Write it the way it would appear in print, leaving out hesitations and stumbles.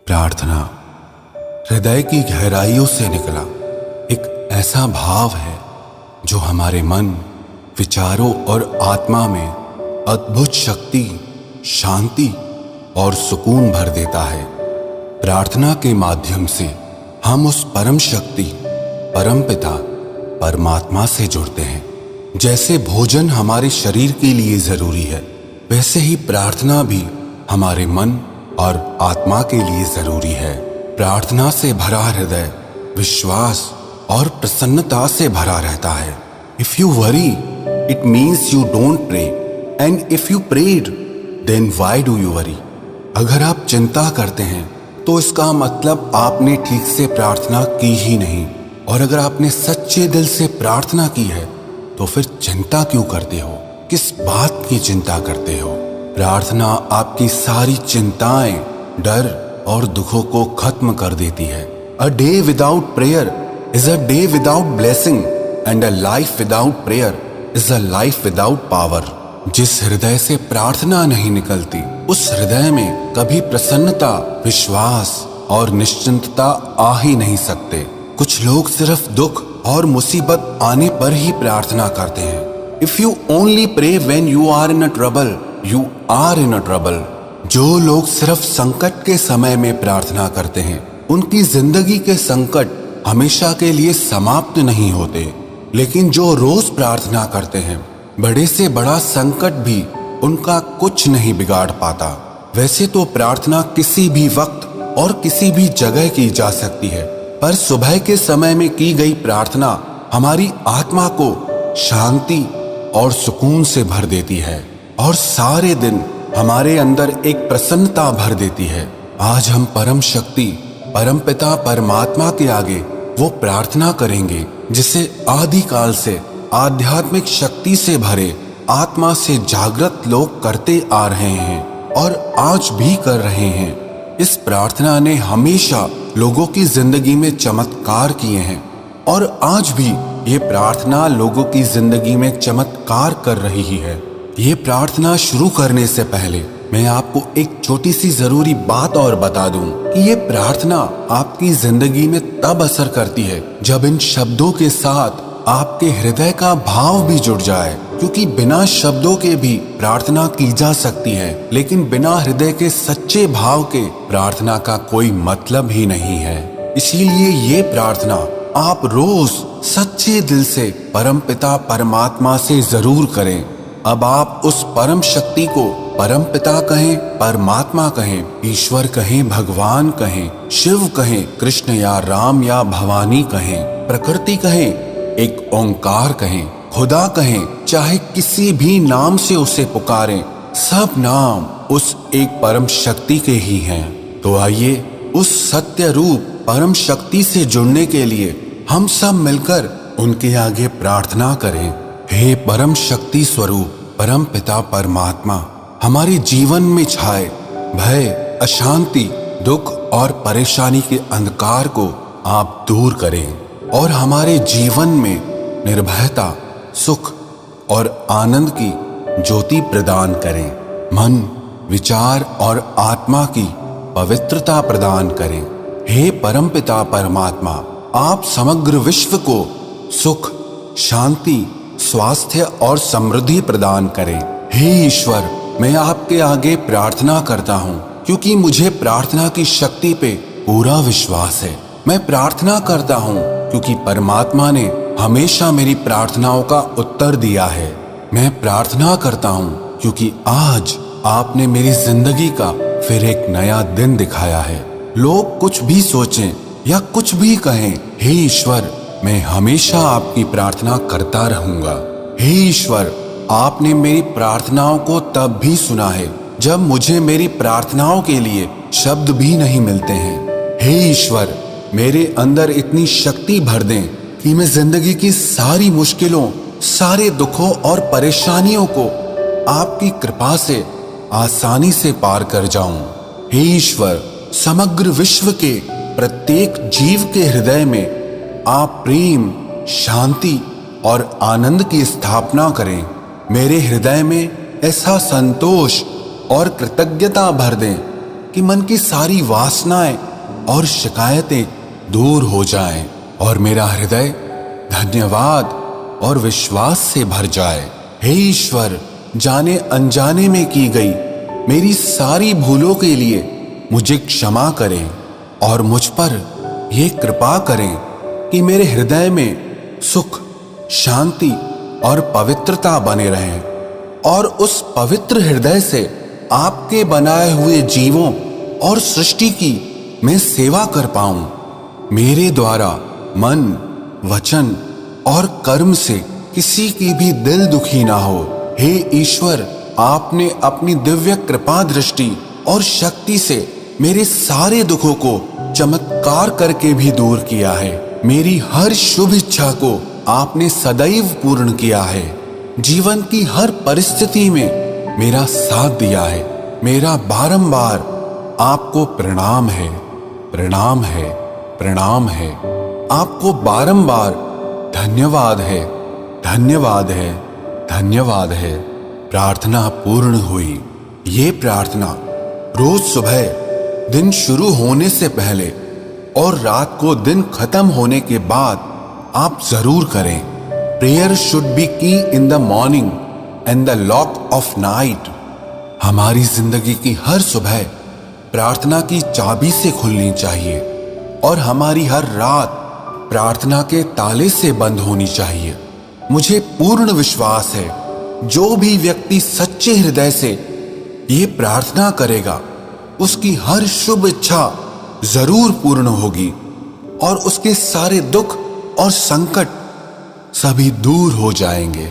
प्रार्थना हृदय की गहराइयों से निकला एक ऐसा भाव है जो हमारे मन, विचारों और आत्मा में अद्भुत शक्ति, शांति और सुकून भर देता है। प्रार्थना के माध्यम से हम उस परम शक्ति, परम पिता, परमात्मा से जुड़ते हैं। जैसे भोजन हमारे शरीर के लिए जरूरी है, वैसे ही प्रार्थना भी हमारे मन और आत्मा के लिए जरूरी है। प्रार्थना से भरा हृदय विश्वास और प्रसन्नता से भरा रहता है। If you worry it means you don't pray, and if you prayed then why do you worry. अगर आप चिंता करते हैं तो इसका मतलब आपने ठीक से प्रार्थना की ही नहीं, और अगर आपने सच्चे दिल से प्रार्थना की है तो फिर चिंता क्यों करते हो? किस बात की चिंता करते हो? प्रार्थना आपकी सारी चिंताएं, डर और दुखों को खत्म कर देती है। A day without prayer is a day without blessing, and a life without prayer is a life without power. जिस हृदय से प्रार्थना नहीं निकलती, उस हृदय में कभी प्रसन्नता, विश्वास और निश्चिंतता आ ही नहीं सकते। कुछ लोग सिर्फ दुख और मुसीबत आने पर ही प्रार्थना करते हैं। If you only pray when you are in a trouble, you are in a trouble. जो लोग सिर्फ संकट के समय में प्रार्थना करते हैं, उनकी जिंदगी के संकट हमेशा के लिए समाप्त नहीं होते। लेकिन जो रोज प्रार्थना करते हैं, बड़े से बड़ा संकट भी उनका कुछ नहीं बिगाड़ पाता। वैसे तो प्रार्थना किसी भी वक्त और किसी भी जगह की जा सकती है, पर सुबह के समय में की गई प्रार्थना हमारी आत्मा को शांति और सुकून से भर देती है और सारे दिन हमारे अंदर एक प्रसन्नता भर देती है। आज हम परम शक्ति, परम पिता परमात्मा के आगे वो प्रार्थना करेंगे जिसे आदिकाल से आध्यात्मिक शक्ति से भरे, आत्मा से जागृत लोग करते आ रहे हैं और आज भी कर रहे हैं। इस प्रार्थना ने हमेशा लोगों की जिंदगी में चमत्कार किए हैं और आज भी ये प्रार्थना लोगों की जिंदगी में चमत्कार कर रही है। ये प्रार्थना शुरू करने से पहले मैं आपको एक छोटी सी जरूरी बात और बता दूं कि ये प्रार्थना आपकी जिंदगी में तब असर करती है जब इन शब्दों के साथ आपके हृदय का भाव भी जुड़ जाए। क्योंकि बिना शब्दों के भी प्रार्थना की जा सकती है, लेकिन बिना हृदय के सच्चे भाव के प्रार्थना का कोई मतलब ही नहीं है। इसीलिए ये प्रार्थना आप रोज सच्चे दिल से परमपिता परमात्मा से जरूर करें। अब आप उस परम शक्ति को परम पिता कहें, परमात्मा कहें, ईश्वर कहें, भगवान कहें, शिव कहें, कृष्ण या राम या भवानी कहें, प्रकृति कहें, एक ओंकार कहें, खुदा कहें, चाहे किसी भी नाम से उसे पुकारें, सब नाम उस एक परम शक्ति के ही हैं। तो आइए उस सत्य रूप परम शक्ति से जुड़ने के लिए हम सब मिलकर उनके आगे प्रार्थना करें। हे परम शक्ति स्वरूप परम पिता परमात्मा, हमारे जीवन में छाए भय, अशांति, दुख और परेशानी के अंधकार को आप दूर करें और हमारे जीवन में निर्भयता, सुख और आनंद की ज्योति प्रदान करें। मन, विचार और आत्मा की पवित्रता प्रदान करें। हे परमपिता परमात्मा, आप समग्र विश्व को सुख, शांति, स्वास्थ्य और समृद्धि प्रदान करें। हे ईश्वर, मैं आपके आगे प्रार्थना करता हूँ क्योंकि मुझे प्रार्थना की शक्ति पे पूरा विश्वास है। मैं प्रार्थना करता हूँ क्योंकि परमात्मा ने हमेशा मेरी प्रार्थनाओं का उत्तर दिया है। मैं प्रार्थना करता हूँ क्योंकि आज आपने मेरी जिंदगी का फिर एक नया दिन दिखाया है। लोग कुछ भी सोचें या कुछ भी कहें, हे ईश्वर, मैं हमेशा आपकी प्रार्थना करता रहूंगा। हे ईश्वर, आपने मेरी प्रार्थनाओं को तब भी सुना है जब मुझे मेरी प्रार्थनाओं के लिए शब्द भी नहीं मिलते हैं। हे ईश्वर, मेरे अंदर इतनी शक्ति भर दें कि मैं जिंदगी की सारी मुश्किलों, सारे दुखों और परेशानियों को आपकी कृपा से आसानी से पार कर जाऊं। हे ईश्वर, समग्र विश्व के प्रत्येक जीव के हृदय में आप प्रेम, शांति और आनंद की स्थापना करें। मेरे हृदय में ऐसा संतोष और कृतज्ञता भर दें कि मन की सारी वासनाएं और शिकायतें दूर हो जाएं और मेरा हृदय धन्यवाद और विश्वास से भर जाए। हे ईश्वर, जाने अनजाने में की गई मेरी सारी भूलों के लिए मुझे क्षमा करें और मुझ पर यह कृपा करें कि मेरे हृदय में सुख, शांति और पवित्रता बने रहें और उस पवित्र हृदय से आपके बनाए हुए जीवों और सृष्टि की मैं सेवा कर पाऊं। मेरे द्वारा मन, वचन और कर्म से किसी की भी दिल दुखी ना हो। हे ईश्वर, आपने अपनी दिव्य कृपा दृष्टि और शक्ति से मेरे सारे दुखों को चमत्कार करके भी दूर किया है। मेरी हर शुभ इच्छा को आपने सदैव पूर्ण किया है। जीवन की हर परिस्थिति में मेरा साथ दिया है। मेरा बारंबार आपको प्रणाम है, प्रणाम है, प्रणाम है। आपको बारंबार धन्यवाद है, धन्यवाद है, धन्यवाद है। प्रार्थना पूर्ण हुई। ये प्रार्थना रोज सुबह दिन शुरू होने से पहले और रात को दिन खत्म होने के बाद आप जरूर करें। प्रेयर शुड बी की in the morning and the lock of night. हमारी जिंदगी की हर सुबह प्रार्थना की चाबी से खुलनी चाहिए और हमारी हर रात प्रार्थना के ताले से बंद होनी चाहिए। मुझे पूर्ण विश्वास है, जो भी व्यक्ति सच्चे हृदय से ये प्रार्थना करेगा उसकी हर शुभ इच्छा जरूर पूर्ण होगी और उसके सारे दुख और संकट सभी दूर हो जाएंगे।